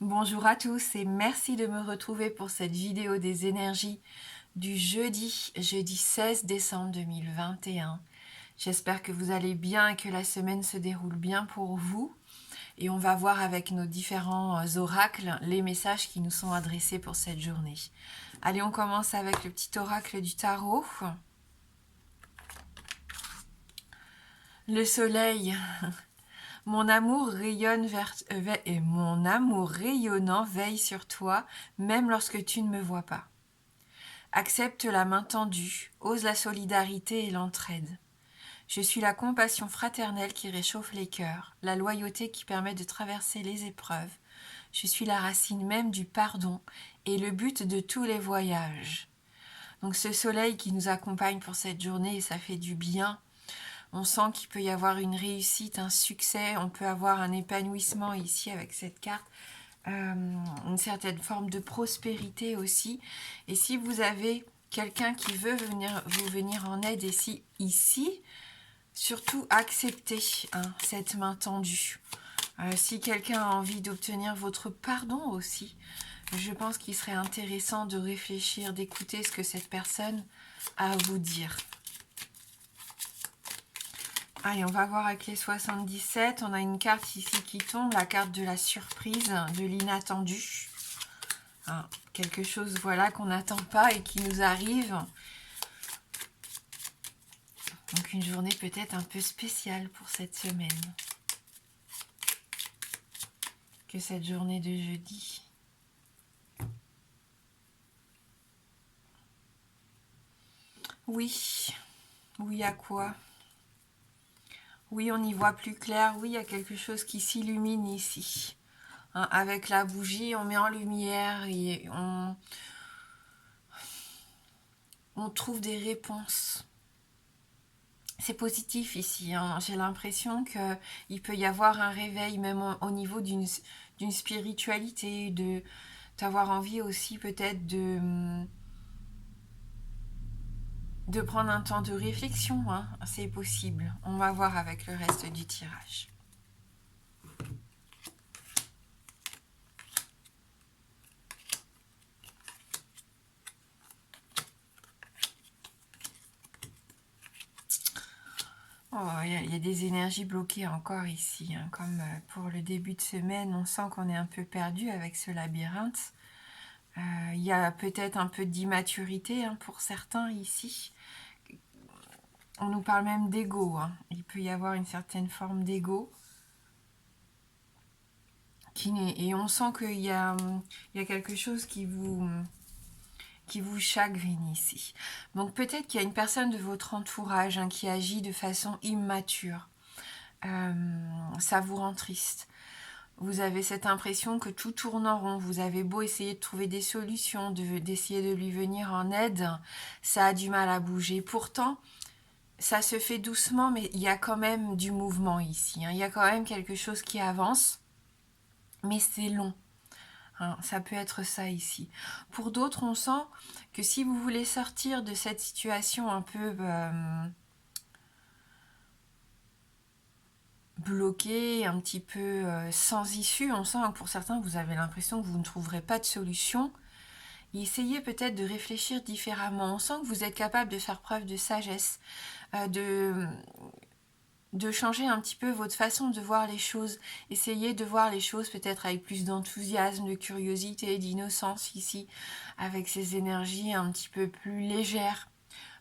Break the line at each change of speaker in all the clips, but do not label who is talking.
Bonjour à tous et merci de me retrouver pour cette vidéo des énergies du jeudi 16 décembre 2021. J'espère que vous allez bien et que la semaine se déroule bien pour vous. Et on va voir avec nos différents oracles les messages qui nous sont adressés pour cette journée. Allez, on commence avec le petit oracle du tarot. Le soleil. Mon amour mon amour rayonnant veille sur toi, même lorsque tu ne me vois pas. Accepte la main tendue, ose la solidarité et l'entraide. Je suis la compassion fraternelle qui réchauffe les cœurs, la loyauté qui permet de traverser les épreuves. Je suis la racine même du pardon et le but de tous les voyages. Donc ce soleil qui nous accompagne pour cette journée, ça fait du bien. On sent qu'il peut y avoir une réussite, un succès, on peut avoir un épanouissement ici avec cette carte, une certaine forme de prospérité aussi. Et si vous avez quelqu'un qui veut venir en aide ici, surtout acceptez cette main tendue. Si quelqu'un a envie d'obtenir votre pardon aussi, je pense qu'il serait intéressant de réfléchir, d'écouter ce que cette personne a à vous dire. Allez, on va voir avec les 77. On a une carte ici qui tombe, la carte de la surprise, de l'inattendu. Quelque chose, voilà, qu'on n'attend pas et qui nous arrive. Donc une journée peut-être un peu spéciale pour cette semaine. Que cette journée de jeudi. Oui. Oui, à quoi? Oui, on y voit plus clair. Oui, il y a quelque chose qui s'illumine ici. Avec la bougie, on met en lumière et on trouve des réponses. C'est positif ici. J'ai l'impression qu'il peut y avoir un réveil, même au niveau d'une spiritualité, d'avoir envie aussi peut-être de prendre un temps de réflexion. C'est possible. On va voir avec le reste du tirage. Oh, il y a des énergies bloquées encore ici. Comme pour le début de semaine, on sent qu'on est un peu perdu avec ce labyrinthe. Il y a peut-être un peu d'immaturité pour certains ici. On nous parle même d'ego. Il peut y avoir une certaine forme d'ego. Et on sent qu'il y a quelque chose qui vous chagrine ici. Donc peut-être qu'il y a une personne de votre entourage qui agit de façon immature. Ça vous rend triste. Vous avez cette impression que tout tourne en rond. Vous avez beau essayer de trouver des solutions, d'essayer de lui venir en aide, ça a du mal à bouger. Pourtant, ça se fait doucement, mais il y a quand même du mouvement ici. Il y a quand même quelque chose qui avance, mais c'est long. Ça peut être ça ici. Pour d'autres, on sent que si vous voulez sortir de cette situation un peu bloquée, un petit peu sans issue, on sent que pour certains, vous avez l'impression que vous ne trouverez pas de solution. Et essayez peut-être de réfléchir différemment. On sent que vous êtes capable de faire preuve de sagesse, de changer un petit peu votre façon de voir les choses. Essayez de voir les choses peut-être avec plus d'enthousiasme, de curiosité, d'innocence ici, avec ces énergies un petit peu plus légères.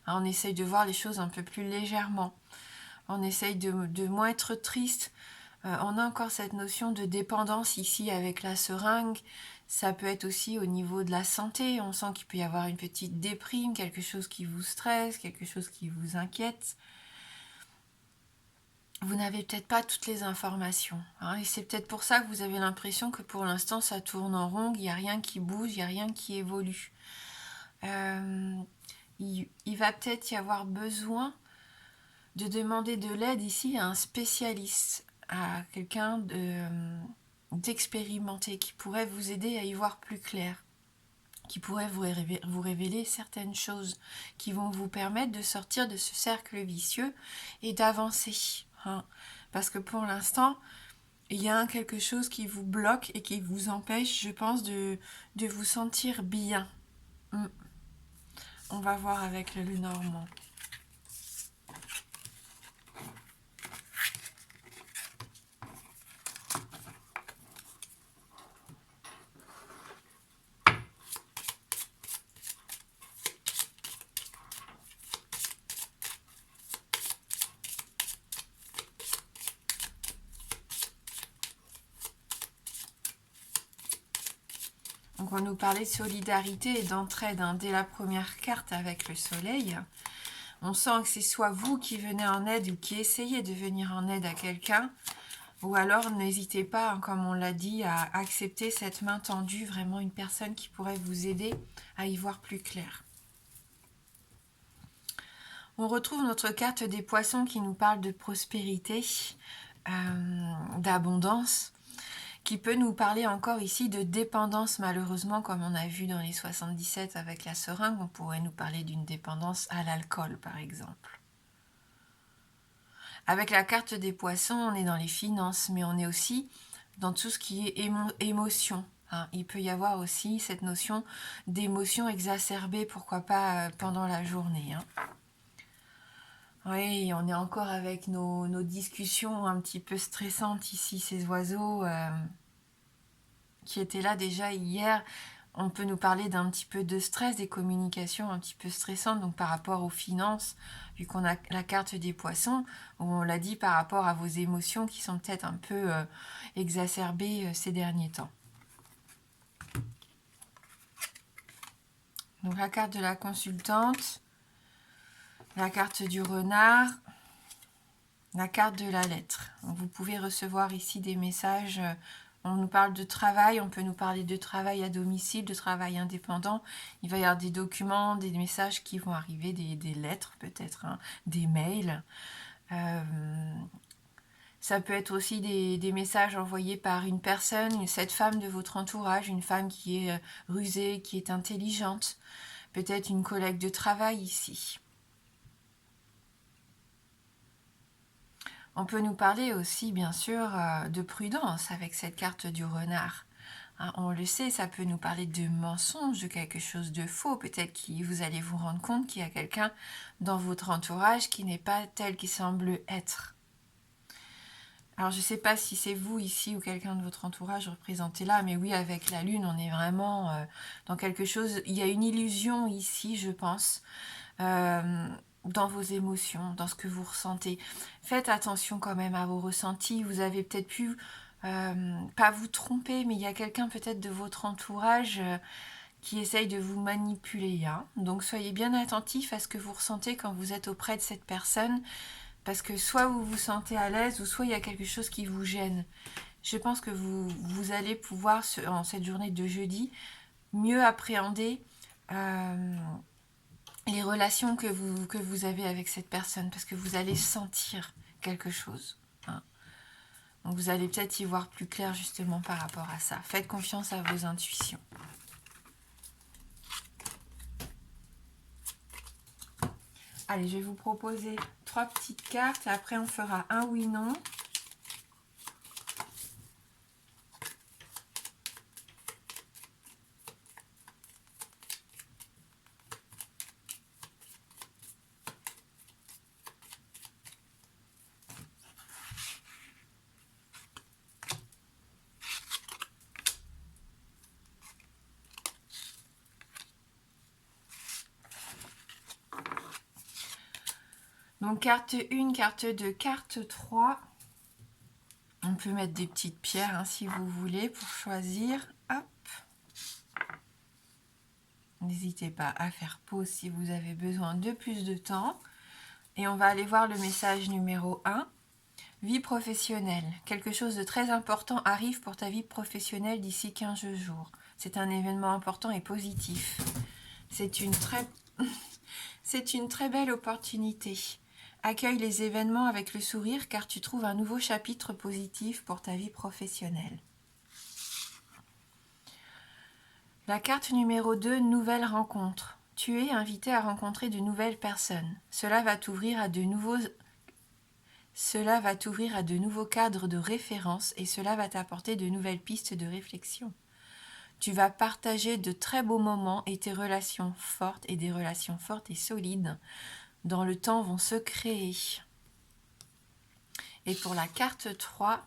On essaye de voir les choses un peu plus légèrement. On essaye de moins être triste. On a encore cette notion de dépendance ici avec la seringue. Ça peut être aussi au niveau de la santé. On sent qu'il peut y avoir une petite déprime, quelque chose qui vous stresse, quelque chose qui vous inquiète. Vous n'avez peut-être pas toutes les informations. Et c'est peut-être pour ça que vous avez l'impression que pour l'instant ça tourne en rond, il n'y a rien qui bouge, il n'y a rien qui évolue. Il va peut-être y avoir besoin de demander de l'aide ici à un spécialiste, à quelqu'un d'expérimenté qui pourrait vous aider à y voir plus clair, qui pourrait vous révéler certaines choses qui vont vous permettre de sortir de ce cercle vicieux et d'avancer. Parce que pour l'instant, il y a quelque chose qui vous bloque et qui vous empêche, je pense, de vous sentir bien. On va voir avec le Lenormand. Donc on va nous parler de solidarité et d'entraide dès la première carte avec le soleil. On sent que c'est soit vous qui venez en aide ou qui essayez de venir en aide à quelqu'un, ou alors n'hésitez pas, comme on l'a dit, à accepter cette main tendue, vraiment une personne qui pourrait vous aider à y voir plus clair. On retrouve notre carte des poissons qui nous parle de prospérité, d'abondance, qui peut nous parler encore ici de dépendance, malheureusement, comme on a vu dans les 77 avec la seringue, on pourrait nous parler d'une dépendance à l'alcool, par exemple. Avec la carte des poissons, on est dans les finances, mais on est aussi dans tout ce qui est émotion. Il peut y avoir aussi cette notion d'émotion exacerbée, pourquoi pas pendant la journée. Oui, on est encore avec nos discussions un petit peu stressantes ici, ces oiseaux qui étaient là déjà hier. On peut nous parler d'un petit peu de stress, des communications un petit peu stressantes, donc par rapport aux finances, vu qu'on a la carte des poissons, où on l'a dit par rapport à vos émotions qui sont peut-être un peu exacerbées ces derniers temps. Donc la carte de la consultante, la carte du renard, la carte de la lettre. Donc vous pouvez recevoir ici des messages. On nous parle de travail, on peut nous parler de travail à domicile, de travail indépendant. Il va y avoir des documents, des messages qui vont arriver, des lettres peut-être, des mails. Ça peut être aussi des messages envoyés par une personne, cette femme de votre entourage, une femme qui est rusée, qui est intelligente. Peut-être une collègue de travail ici. On peut nous parler aussi, bien sûr, de prudence avec cette carte du renard. On le sait, ça peut nous parler de mensonge, de quelque chose de faux. Peut-être que vous allez vous rendre compte qu'il y a quelqu'un dans votre entourage qui n'est pas tel qu'il semble être. Alors, je ne sais pas si c'est vous ici ou quelqu'un de votre entourage représenté là, mais oui, avec la lune, on est vraiment dans quelque chose... Il y a une illusion ici, je pense. Dans vos émotions, dans ce que vous ressentez. Faites attention quand même à vos ressentis. Vous avez peut-être pu, pas vous tromper, mais il y a quelqu'un peut-être de votre entourage qui essaye de vous manipuler. Donc soyez bien attentifs à ce que vous ressentez quand vous êtes auprès de cette personne, parce que soit vous vous sentez à l'aise, ou soit il y a quelque chose qui vous gêne. Je pense que vous allez pouvoir, en cette journée de jeudi, mieux appréhender les relations que vous avez avec cette personne, parce que vous allez sentir quelque chose. Donc vous allez peut-être y voir plus clair justement par rapport à ça. Faites confiance à vos intuitions. Allez, je vais vous proposer 3 petites cartes et après on fera un oui/non. Donc carte 1, carte 2, carte 3. On peut mettre des petites pierres si vous voulez pour choisir. Hop. N'hésitez pas à faire pause si vous avez besoin de plus de temps. Et on va aller voir le message numéro 1. Vie professionnelle. Quelque chose de très important arrive pour ta vie professionnelle d'ici 15 jours. C'est un événement important et positif. C'est une très belle opportunité. Accueille les événements avec le sourire car tu trouves un nouveau chapitre positif pour ta vie professionnelle. La carte numéro 2, nouvelle rencontre. Tu es invité à rencontrer de nouvelles personnes. Cela va t'ouvrir à de nouveaux Cela va t'ouvrir à de nouveaux cadres de référence et cela va t'apporter de nouvelles pistes de réflexion. Tu vas partager de très beaux moments et tes relations fortes et des relations fortes et solides dans le temps vont se créer. Et pour la carte 3,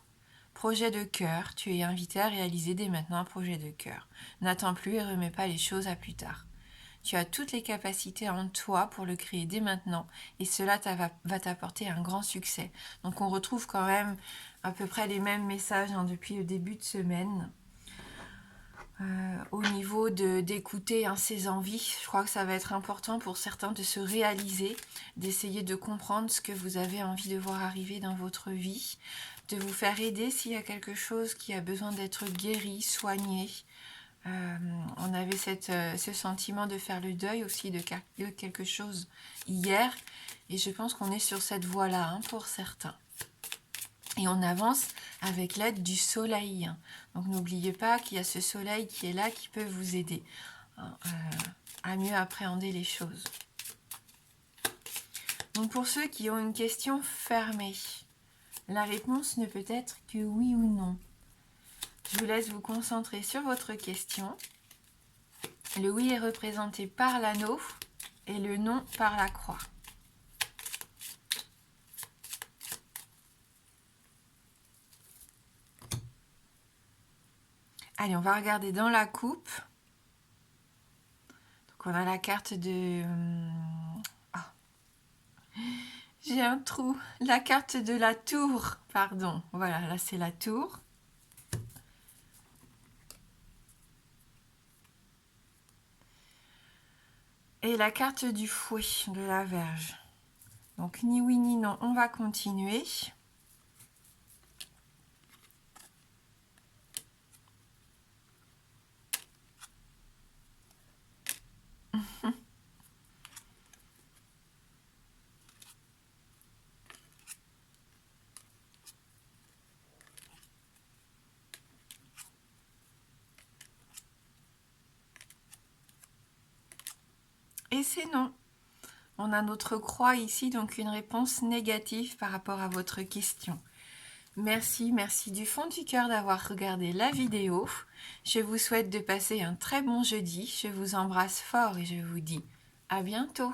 projet de cœur, tu es invité à réaliser dès maintenant un projet de cœur. N'attends plus et remets pas les choses à plus tard. Tu as toutes les capacités en toi pour le créer dès maintenant et cela va t'apporter un grand succès. Donc on retrouve quand même à peu près les mêmes messages depuis le début de semaine. Au niveau d'écouter ses envies, je crois que ça va être important pour certains de se réaliser, d'essayer de comprendre ce que vous avez envie de voir arriver dans votre vie, de vous faire aider s'il y a quelque chose qui a besoin d'être guéri, soigné. On avait ce sentiment de faire le deuil aussi de quelque chose hier et je pense qu'on est sur cette voie-là pour certains. Et on avance avec l'aide du soleil. Donc n'oubliez pas qu'il y a ce soleil qui est là, qui peut vous aider à mieux appréhender les choses. Donc pour ceux qui ont une question fermée, la réponse ne peut être que oui ou non. Je vous laisse vous concentrer sur votre question. Le oui est représenté par l'anneau et le non par la croix. Allez, on va regarder dans la coupe. Donc on a la carte de... J'ai un trou. La carte de la tour, pardon. Voilà, là c'est la tour. Et la carte du fouet, de la Vierge. Donc ni oui ni non, on va continuer. Et c'est non. On a notre croix ici, donc une réponse négative par rapport à votre question. Merci du fond du cœur d'avoir regardé la vidéo. Je vous souhaite de passer un très bon jeudi. Je vous embrasse fort et je vous dis à bientôt.